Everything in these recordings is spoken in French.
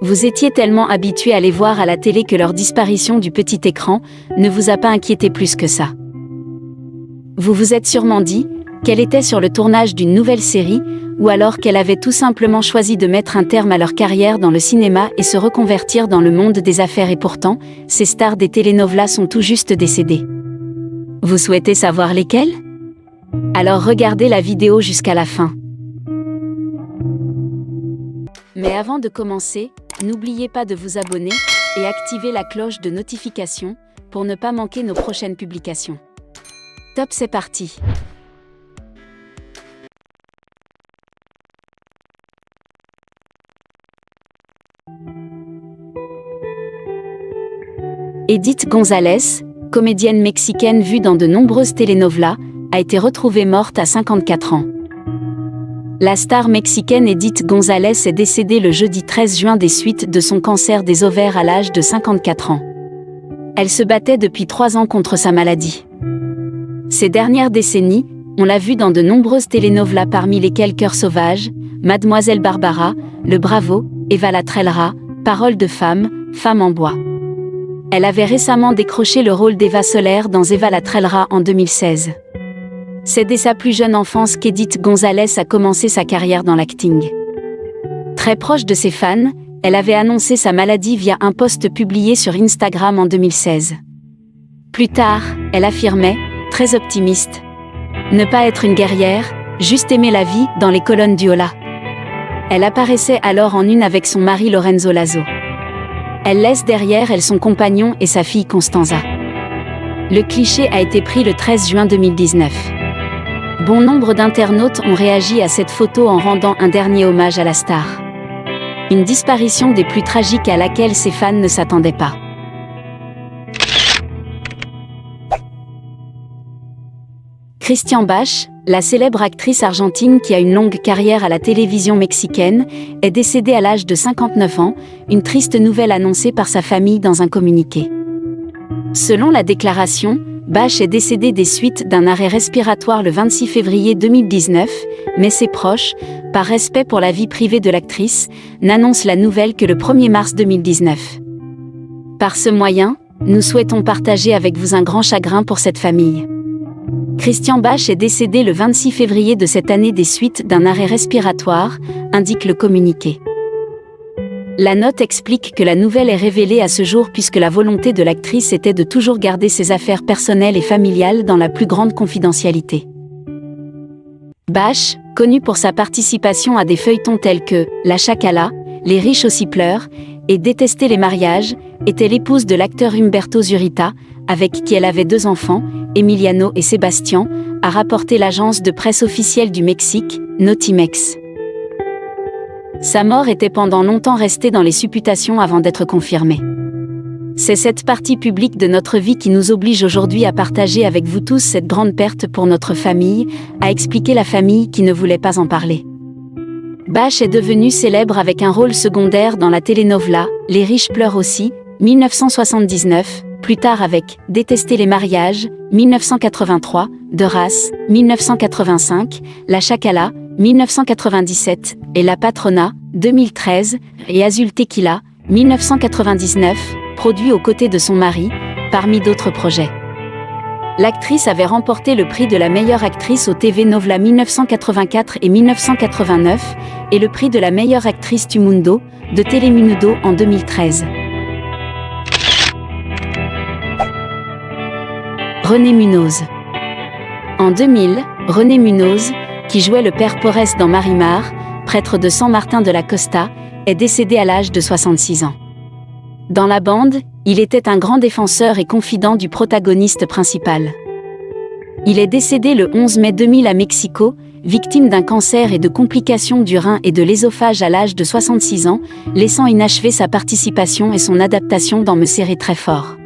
Vous étiez tellement habitué à les voir à la télé que leur disparition du petit écran ne vous a pas inquiété plus que ça. Vous vous êtes sûrement dit qu'elle était sur le tournage d'une nouvelle série, ou alors qu'elle avait tout simplement choisi de mettre un terme à leur carrière dans le cinéma et se reconvertir dans le monde des affaires, et pourtant, ces stars des telenovelas sont tout juste décédées. Vous souhaitez savoir lesquelles? Alors regardez la vidéo jusqu'à la fin. Mais avant de commencer, n'oubliez pas de vous abonner et activer la cloche de notification pour ne pas manquer nos prochaines publications. Top, c'est parti! Edith González, comédienne mexicaine vue dans de nombreuses telenovelas, a été retrouvée morte à 54 ans. La star mexicaine Edith González est décédée le jeudi 13 juin des suites de son cancer des ovaires à l'âge de 54 ans. Elle se battait depuis 3 ans contre sa maladie. Ces dernières décennies, on l'a vue dans de nombreuses telenovelas parmi lesquelles Cœur sauvage, Mademoiselle Barbara, Le Bravo, Eva la Trellera, Parole de femme, Femme en bois. Elle avait récemment décroché le rôle d'Eva Soler dans Eva la Trellera en 2016. C'est dès sa plus jeune enfance qu'Edith González a commencé sa carrière dans l'acting. Très proche de ses fans, elle avait annoncé sa maladie via un post publié sur Instagram en 2016. Plus tard, elle affirmait, très optimiste, « Ne pas être une guerrière, juste aimer la vie » dans les colonnes du Hola. Elle apparaissait alors en une avec son mari Lorenzo Lazo. Elle laisse derrière elle son compagnon et sa fille Constanza. Le cliché a été pris le 13 juin 2019. Bon nombre d'internautes ont réagi à cette photo en rendant un dernier hommage à la star. Une disparition des plus tragiques à laquelle ses fans ne s'attendaient pas. Christian Bach, la célèbre actrice argentine qui a une longue carrière à la télévision mexicaine, est décédée à l'âge de 59 ans, une triste nouvelle annoncée par sa famille dans un communiqué. Selon la déclaration, Bach est décédée des suites d'un arrêt respiratoire le 26 février 2019, mais ses proches, par respect pour la vie privée de l'actrice, n'annoncent la nouvelle que le 1er mars 2019. Par ce moyen, nous souhaitons partager avec vous un grand chagrin pour cette famille. Christian Bach est décédé le 26 février de cette année des suites d'un arrêt respiratoire, indique le communiqué. La note explique que la nouvelle est révélée à ce jour puisque la volonté de l'actrice était de toujours garder ses affaires personnelles et familiales dans la plus grande confidentialité. Bach, connue pour sa participation à des feuilletons tels que La Chacala, Les riches aussi pleurent et Détester les mariages, était l'épouse de l'acteur Humberto Zurita, avec qui elle avait 2 enfants, Emiliano et Sebastián, a rapporté l'agence de presse officielle du Mexique, Notimex. Sa mort était pendant longtemps restée dans les supputations avant d'être confirmée. C'est cette partie publique de notre vie qui nous oblige aujourd'hui à partager avec vous tous cette grande perte pour notre famille, a expliqué la famille qui ne voulait pas en parler. Bach est devenue célèbre avec un rôle secondaire dans la telenovela « Les riches pleurent aussi » 1979, plus tard avec « Détester les mariages » 1983, De race 1985, La Chacala 1997 et La Patrona 2013 et Azul Tequila 1999, produit aux côtés de son mari, parmi d'autres projets. L'actrice avait remporté le prix de la meilleure actrice au TV Novela 1984 et 1989 et le prix de la meilleure actrice du Mundo, de Telemundo en 2013. René Munoz. En 2000, René Munoz, qui jouait le père Porres dans Marimar, prêtre de San Martín de la Costa, est décédé à l'âge de 66 ans. Dans la bande, il était un grand défenseur et confident du protagoniste principal. Il est décédé le 11 mai 2000 à Mexico, victime d'un cancer et de complications du rein et de l'ésophage à l'âge de 66 ans, laissant inachevée sa participation et son adaptation dans Me serrer très fort.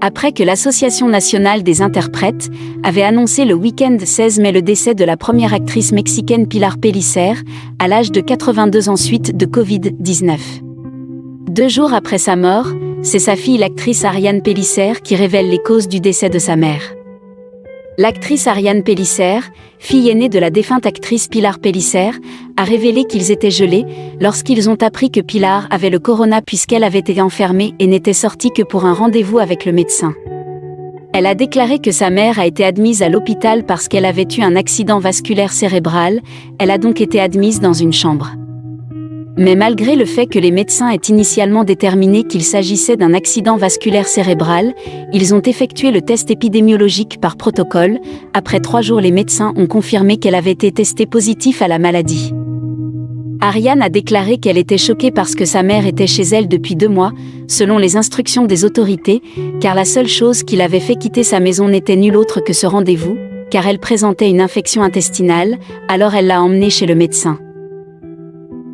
Après que l'Association nationale des interprètes avait annoncé le week-end 16 mai le décès de la première actrice mexicaine Pilar Pellicer, à l'âge de 82 ans suite de Covid-19. 2 jours après sa mort, c'est sa fille l'actrice Ariane Pellicer qui révèle les causes du décès de sa mère. L'actrice Ariane Pellicer, fille aînée de la défunte actrice Pilar Pellicer, a révélé qu'ils étaient gelés lorsqu'ils ont appris que Pilar avait le corona puisqu'elle avait été enfermée et n'était sortie que pour un rendez-vous avec le médecin. Elle a déclaré que sa mère a été admise à l'hôpital parce qu'elle avait eu un accident vasculaire cérébral, elle a donc été admise dans une chambre. Mais malgré le fait que les médecins aient initialement déterminé qu'il s'agissait d'un accident vasculaire cérébral, ils ont effectué le test épidémiologique par protocole. Après 3 jours, les médecins ont confirmé qu'elle avait été testée positive à la maladie. Ariane a déclaré qu'elle était choquée parce que sa mère était chez elle depuis 2 mois, selon les instructions des autorités, car la seule chose qui l'avait fait quitter sa maison n'était nulle autre que ce rendez-vous, car elle présentait une infection intestinale, alors elle l'a emmenée chez le médecin.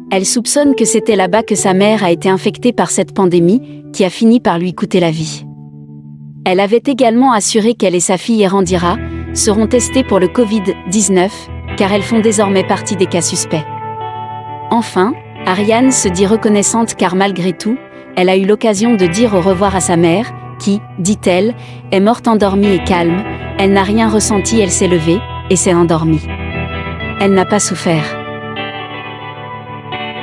Elle soupçonne que c'était là-bas que sa mère a été infectée par cette pandémie, qui a fini par lui coûter la vie. Elle avait également assuré qu'elle et sa fille Erandira seront testées pour le Covid-19, car elles font désormais partie des cas suspects. Enfin, Ariane se dit reconnaissante car malgré tout, elle a eu l'occasion de dire au revoir à sa mère, qui, dit-elle, est morte endormie et calme, elle n'a rien ressenti, elle s'est levée, et s'est endormie. Elle n'a pas souffert.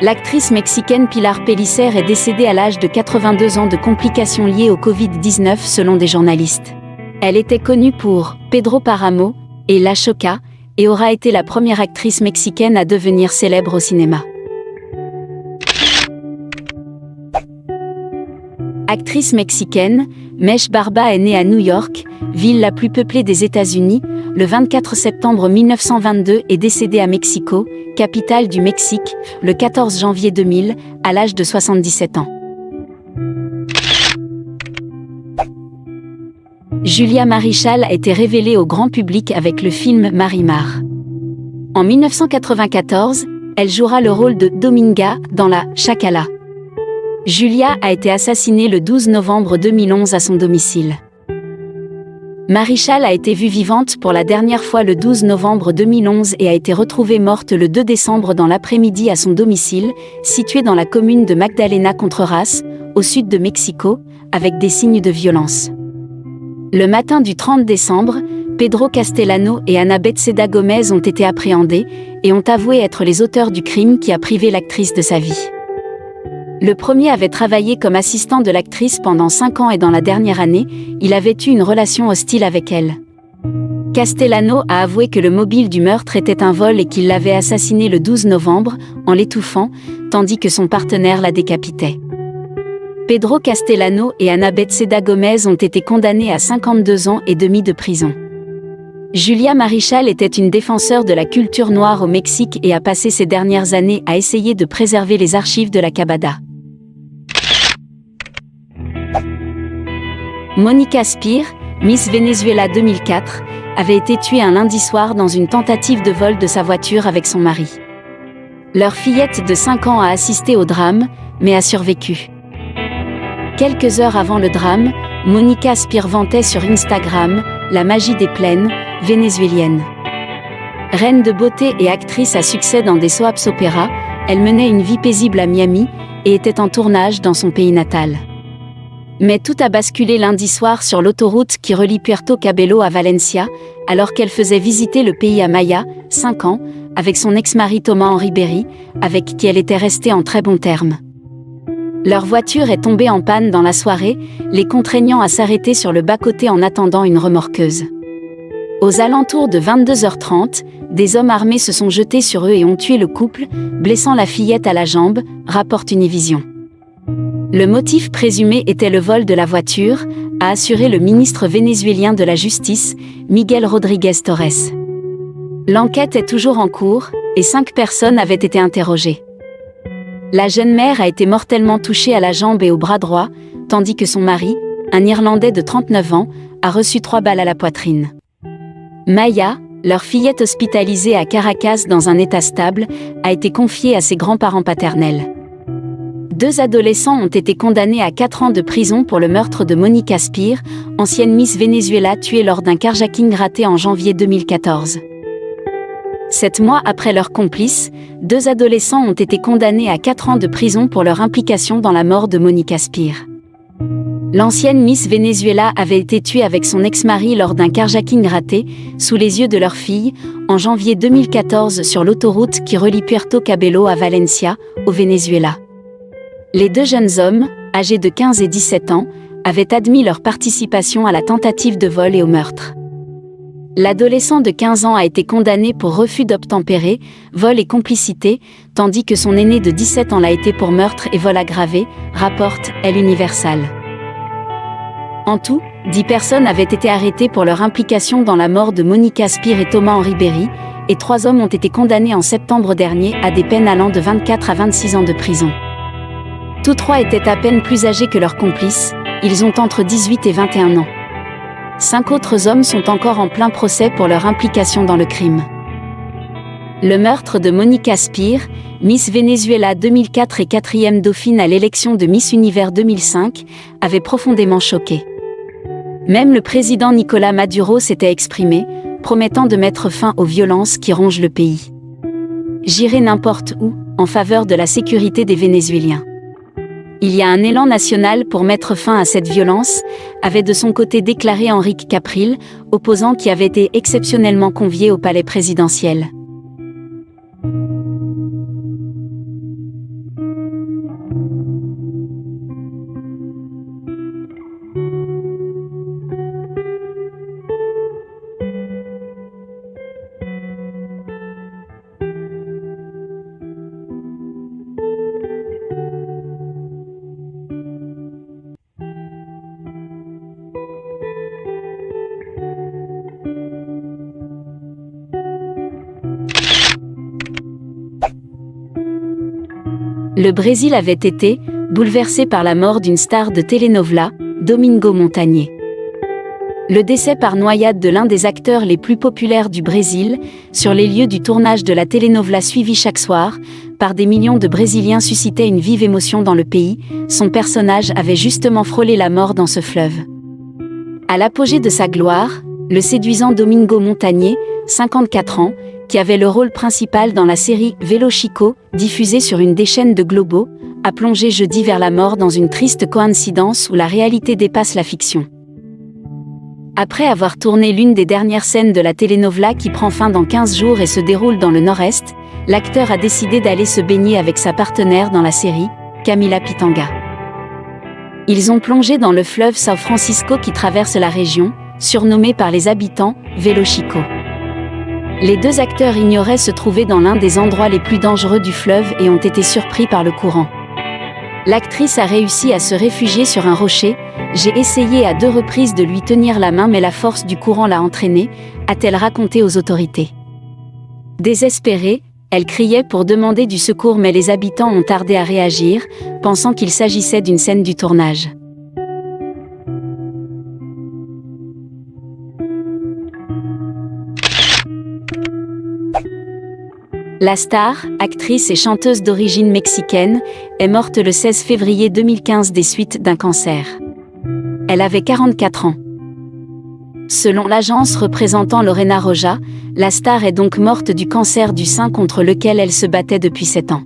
L'actrice mexicaine Pilar Pellicer est décédée à l'âge de 82 ans de complications liées au Covid-19 selon des journalistes. Elle était connue pour Pedro Páramo et La Choca et aura été la première actrice mexicaine à devenir célèbre au cinéma. Actrice mexicaine, Meche Barba est née à New York, ville la plus peuplée des États-Unis, le 24 septembre 1922 et décédée à Mexico, capitale du Mexique, le 14 janvier 2000, à l'âge de 77 ans. Julia Marichal a été révélée au grand public avec le film Marimar. En 1994, elle jouera le rôle de Dominga dans la Chacala. Julia a été assassinée le 12 novembre 2011 à son domicile. Marichal a été vue vivante pour la dernière fois le 12 novembre 2011 et a été retrouvée morte le 2 décembre dans l'après-midi à son domicile, situé dans la commune de Magdalena Contreras, au sud de Mexico, avec des signes de violence. Le matin du 30 décembre, Pedro Castellano et Ana Bethseda Gomez ont été appréhendés et ont avoué être les auteurs du crime qui a privé l'actrice de sa vie. Le premier avait travaillé comme assistant de l'actrice pendant 5 ans et dans la dernière année, il avait eu une relation hostile avec elle. Castellano a avoué que le mobile du meurtre était un vol et qu'il l'avait assassinée le 12 novembre, en l'étouffant, tandis que son partenaire la décapitait. Pedro Castellano et Ana Bethseda Gomez ont été condamnés à 52 ans et demi de prison. Julia Marichal était une défenseure de la culture noire au Mexique et a passé ces dernières années à essayer de préserver les archives de la Cabada. Mónica Spear, Miss Venezuela 2004, avait été tuée un lundi soir dans une tentative de vol de sa voiture avec son mari. Leur fillette de 5 ans a assisté au drame, mais a survécu. Quelques heures avant le drame, Mónica Spear vantait sur Instagram la magie des plaines vénézuéliennes. Reine de beauté et actrice à succès dans des soaps opéra, elle menait une vie paisible à Miami et était en tournage dans son pays natal. Mais tout a basculé lundi soir sur l'autoroute qui relie Puerto Cabello à Valencia, alors qu'elle faisait visiter le pays à Maya, 5 ans, avec son ex-mari Thomas-Henri Berry, avec qui elle était restée en très bons termes. Leur voiture est tombée en panne dans la soirée, les contraignant à s'arrêter sur le bas-côté en attendant une remorqueuse. Aux alentours de 22h30, des hommes armés se sont jetés sur eux et ont tué le couple, blessant la fillette à la jambe, rapporte Univision. Le motif présumé était le vol de la voiture, a assuré le ministre vénézuélien de la Justice, Miguel Rodríguez Torres. L'enquête est toujours en cours, et 5 personnes avaient été interrogées. La jeune mère a été mortellement touchée à la jambe et au bras droit, tandis que son mari, un Irlandais de 39 ans, a reçu 3 balles à la poitrine. Maya, leur fillette hospitalisée à Caracas dans un état stable, a été confiée à ses grands-parents paternels. 2 adolescents ont été condamnés à 4 ans de prison pour le meurtre de Mónica Spear, ancienne Miss Venezuela tuée lors d'un carjacking raté en janvier 2014. 7 mois après leur complice, 2 adolescents ont été condamnés à 4 ans de prison pour leur implication dans la mort de Mónica Spear. L'ancienne Miss Venezuela avait été tuée avec son ex-mari lors d'un carjacking raté, sous les yeux de leur fille, en janvier 2014 sur l'autoroute qui relie Puerto Cabello à Valencia, au Venezuela. Les deux jeunes hommes, âgés de 15 et 17 ans, avaient admis leur participation à la tentative de vol et au meurtre. L'adolescent de 15 ans a été condamné pour refus d'obtempérer, vol et complicité, tandis que son aîné de 17 ans l'a été pour meurtre et vol aggravé, rapporte El Universal. En tout, 10 personnes avaient été arrêtées pour leur implication dans la mort de Monica Spear et Thomas-Henri Berry, et 3 hommes ont été condamnés en septembre dernier à des peines allant de 24 à 26 ans de prison. Tous 3 étaient à peine plus âgés que leurs complices, ils ont entre 18 et 21 ans. 5 autres hommes sont encore en plein procès pour leur implication dans le crime. Le meurtre de Monica Spear, Miss Venezuela 2004 et 4e dauphine à l'élection de Miss Univers 2005, avait profondément choqué. Même le président Nicolás Maduro s'était exprimé, promettant de mettre fin aux violences qui rongent le pays. « J'irai n'importe où, en faveur de la sécurité des Vénézuéliens. Il y a un élan national pour mettre fin à cette violence », avait de son côté déclaré Enrique Capriles, opposant qui avait été exceptionnellement convié au palais présidentiel. Le Brésil avait été bouleversé par la mort d'une star de telenovela, Domingo Montañé. Le décès par noyade de l'un des acteurs les plus populaires du Brésil, sur les lieux du tournage de la telenovela suivie chaque soir, par des millions de Brésiliens suscitait une vive émotion dans le pays. Son personnage avait justement frôlé la mort dans ce fleuve. À l'apogée de sa gloire, le séduisant Domingo Montañé, 54 ans, qui avait le rôle principal dans la série Vélo Chico, diffusée sur une des chaînes de Globo, a plongé jeudi vers la mort dans une triste coïncidence où la réalité dépasse la fiction. Après avoir tourné l'une des dernières scènes de la telenovela qui prend fin dans 15 jours et se déroule dans le Nord-Est, l'acteur a décidé d'aller se baigner avec sa partenaire dans la série, Camila Pitanga. Ils ont plongé dans le fleuve São Francisco qui traverse la région, surnommé par les habitants Vélo Chico. Les deux acteurs ignoraient se trouver dans l'un des endroits les plus dangereux du fleuve et ont été surpris par le courant. L'actrice a réussi à se réfugier sur un rocher. « J'ai essayé à 2 reprises de lui tenir la main mais la force du courant l'a entraînée », a-t-elle raconté aux autorités. Désespérée, elle criait pour demander du secours mais les habitants ont tardé à réagir, pensant qu'il s'agissait d'une scène du tournage. La star, actrice et chanteuse d'origine mexicaine, est morte le 16 février 2015 des suites d'un cancer. Elle avait 44 ans. Selon l'agence représentant Lorena Roja, la star est donc morte du cancer du sein contre lequel elle se battait depuis 7 ans.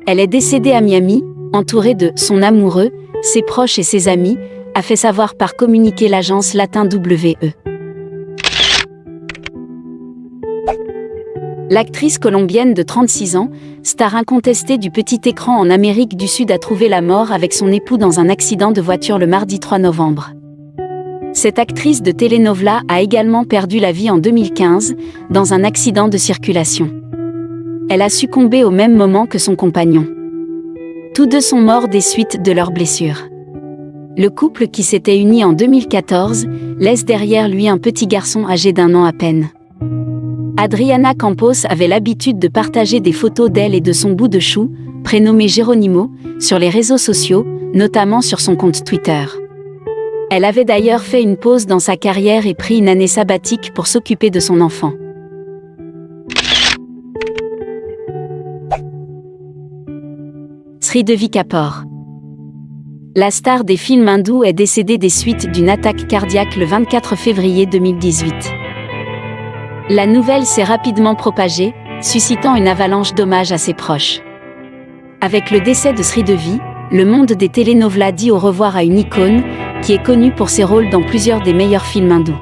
Elle est décédée à Miami, entourée de son amoureux, ses proches et ses amis, a fait savoir par communiqué l'agence Latin WE. L'actrice colombienne de 36 ans, star incontestée du petit écran en Amérique du Sud, a trouvé la mort avec son époux dans un accident de voiture le mardi 3 novembre. Cette actrice de telenovela a également perdu la vie en 2015, dans un accident de circulation. Elle a succombé au même moment que son compagnon. Tous deux sont morts des suites de leurs blessures. Le couple qui s'était uni en 2014 laisse derrière lui un petit garçon âgé d'1 an à peine. Adriana Campos avait l'habitude de partager des photos d'elle et de son bout de chou, prénommé Geronimo, sur les réseaux sociaux, notamment sur son compte Twitter. Elle avait d'ailleurs fait une pause dans sa carrière et pris une année sabbatique pour s'occuper de son enfant. Sridevi Kapoor. La star des films hindous est décédée des suites d'une attaque cardiaque le 24 février 2018. La nouvelle s'est rapidement propagée, suscitant une avalanche d'hommages à ses proches. Avec le décès de Sridevi, le monde des telenovelas dit au revoir à une icône, qui est connue pour ses rôles dans plusieurs des meilleurs films hindous.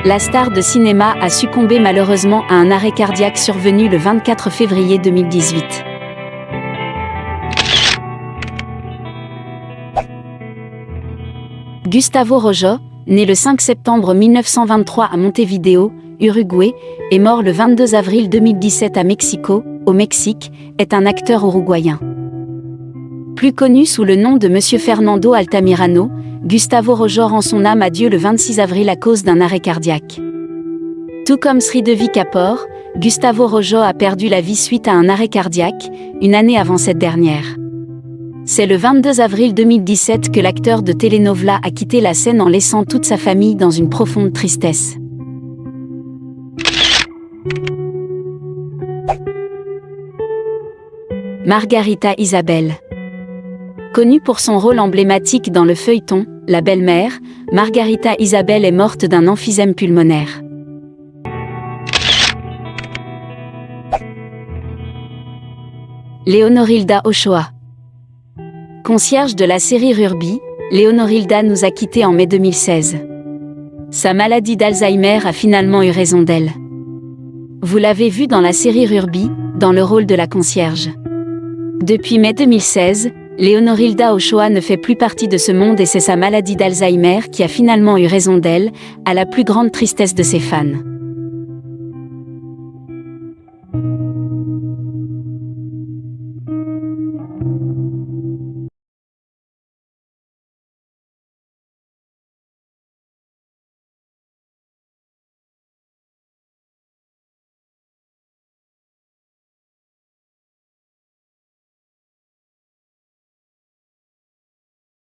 La star de cinéma a succombé malheureusement à un arrêt cardiaque survenu le 24 février 2018. Gustavo Rojo, né le 5 septembre 1923 à Montevideo, Uruguay, et mort le 22 avril 2017 à Mexico, au Mexique, est un acteur uruguayen. Plus connu sous le nom de Monsieur Fernando Altamirano, Gustavo Rojo rend son âme à Dieu le 26 avril à cause d'un arrêt cardiaque. Tout comme Sridevi Kapoor, Gustavo Rojo a perdu la vie suite à un arrêt cardiaque, une année avant cette dernière. C'est le 22 avril 2017 que l'acteur de telenovela a quitté la scène en laissant toute sa famille dans une profonde tristesse. Margarita Isabel. Connue pour son rôle emblématique dans le feuilleton « La belle-mère », Margarita Isabel est morte d'un emphysème pulmonaire. Leonorilda Ochoa. Concierge de la série Ruby, Leonorilda nous a quittés en mai 2016. Sa maladie d'Alzheimer a finalement eu raison d'elle. Vous l'avez vue dans la série Ruby, dans le rôle de la concierge. Depuis mai 2016, Leonorilda Ochoa ne fait plus partie de ce monde et c'est sa maladie d'Alzheimer qui a finalement eu raison d'elle, à la plus grande tristesse de ses fans.